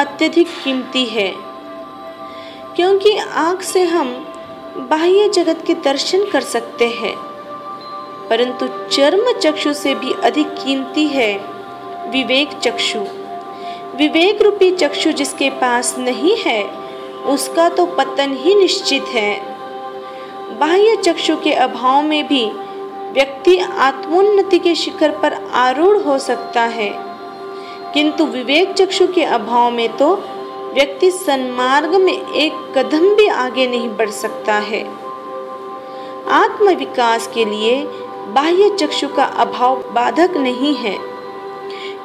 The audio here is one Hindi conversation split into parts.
अत्यधिक कीमती है, क्योंकि आँख से हम बाह्य जगत के दर्शन कर सकते हैं, परंतु चर्म चक्षु से भी अधिक कीमती है विवेक चक्षु। विवेक रूपी चक्षु जिसके पास नहीं है उसका तो पतन ही निश्चित है। बाह्य चक्षु के अभाव में भी व्यक्ति आत्मोन्नति के शिखर पर आरूढ़ हो सकता है, किंतु विवेक चक्षु के अभाव में तो व्यक्ति सन्मार्ग में एक कदम भी आगे नहीं बढ़ सकता है। आत्म विकास के लिए बाह्य चक्षु का अभाव बाधक नहीं है,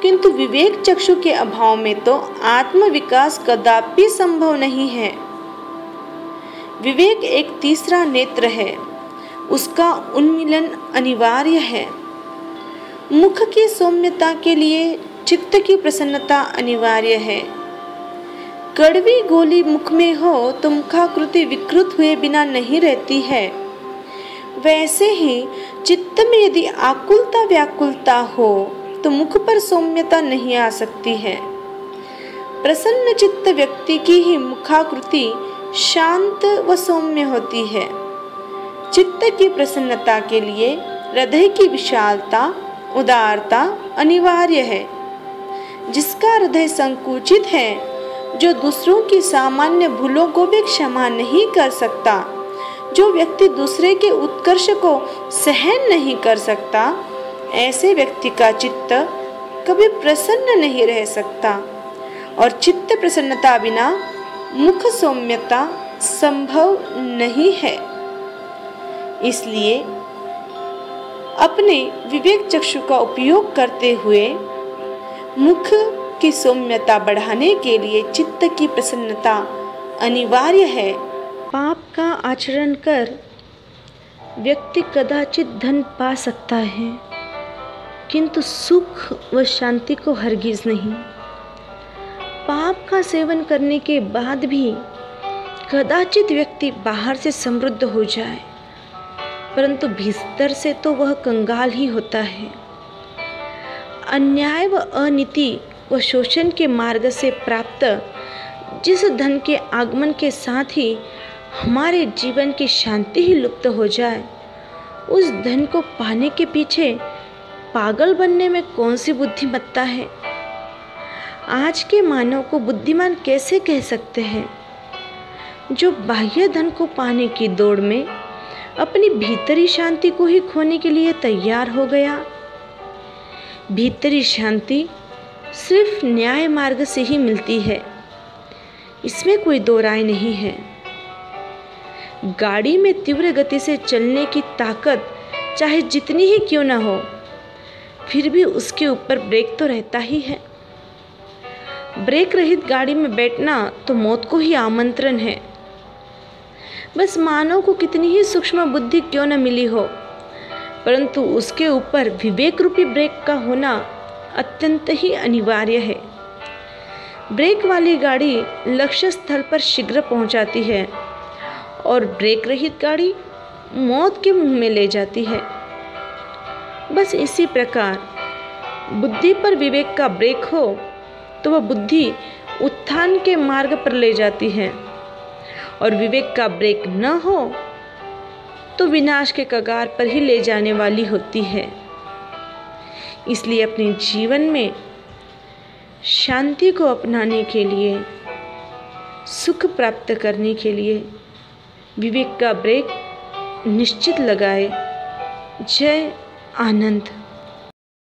किंतु विवेक चक्षु के अभाव में तो आत्म विकास कदापि संभव नहीं है। विवेक एक तीसरा नेत्र है, उसका उन्मीलन अनिवार्य है। मुख की सौम्यता के लिए चित्त की प्रसन्नता अनिवार्य है। कड़वी गोली मुख में हो तो मुखाकृति विकृत हुए बिना नहीं रहती है। वैसे ही चित्त में यदि आकुलता व्याकुलता हो तो मुख पर सौम्यता नहीं आ सकती है। प्रसन्न चित्त व्यक्ति की ही मुखाकृति शांत व सौम्य होती है। चित्त की प्रसन्नता के लिए हृदय की विशालता उदारता अनिवार्य है। जिसका हृदय संकुचित है, जो दूसरों की सामान्य भूलों को भी क्षमा नहीं कर सकता, जो व्यक्ति दूसरे के उत्कर्ष को सहन नहीं कर सकता, ऐसे व्यक्ति का चित्त कभी प्रसन्न नहीं रह सकता, और चित्त प्रसन्नता बिना मुख सौम्यता संभव नहीं है। इसलिए अपने विवेक चक्षु का उपयोग करते हुए मुख की सौम्यता बढ़ाने के लिए चित्त की प्रसन्नता अनिवार्य है। पाप का आचरण कर व्यक्ति कदाचित धन पा सकता है, किंतु सुख व शांति को हरगिज नहीं। पाप का सेवन करने के बाद भी कदाचित व्यक्ति बाहर से समृद्ध हो जाए, परंतु भीतर से तो वह कंगाल ही होता है। अन्याय व अनीति व शोषण के मार्ग से प्राप्त जिस धन के आगमन के साथ ही हमारे जीवन की शांति ही लुप्त हो जाए, उस धन को पाने के पीछे पागल बनने में कौन सी बुद्धिमत्ता है। आज के मानव को बुद्धिमान कैसे कह सकते हैं, जो बाह्य धन को पाने की दौड़ में अपनी भीतरी शांति को ही खोने के लिए तैयार हो गया। भीतरी शांति सिर्फ न्याय मार्ग से ही मिलती है, इसमें कोई दो राय नहीं है। गाड़ी में तीव्र गति से चलने की ताकत चाहे जितनी ही क्यों ना हो, फिर भी उसके ऊपर ब्रेक तो रहता ही है। ब्रेक रहित गाड़ी में बैठना तो मौत को ही आमंत्रण है। बस मानव को कितनी ही सूक्ष्म बुद्धि क्यों न मिली हो, परंतु उसके ऊपर विवेक रूपी ब्रेक का होना अत्यंत ही अनिवार्य है। ब्रेक वाली गाड़ी लक्ष्य स्थल पर शीघ्र पहुंचाती है और ब्रेक रहित गाड़ी मौत के मुंह में ले जाती है। बस इसी प्रकार बुद्धि पर विवेक का ब्रेक हो तो वह बुद्धि उत्थान के मार्ग पर ले जाती है, और विवेक का ब्रेक न हो तो विनाश के कगार पर ही ले जाने वाली होती है। इसलिए अपने जीवन में शांति को अपनाने के लिए, सुख प्राप्त करने के लिए विवेक का ब्रेक निश्चित लगाए। जय आनंद।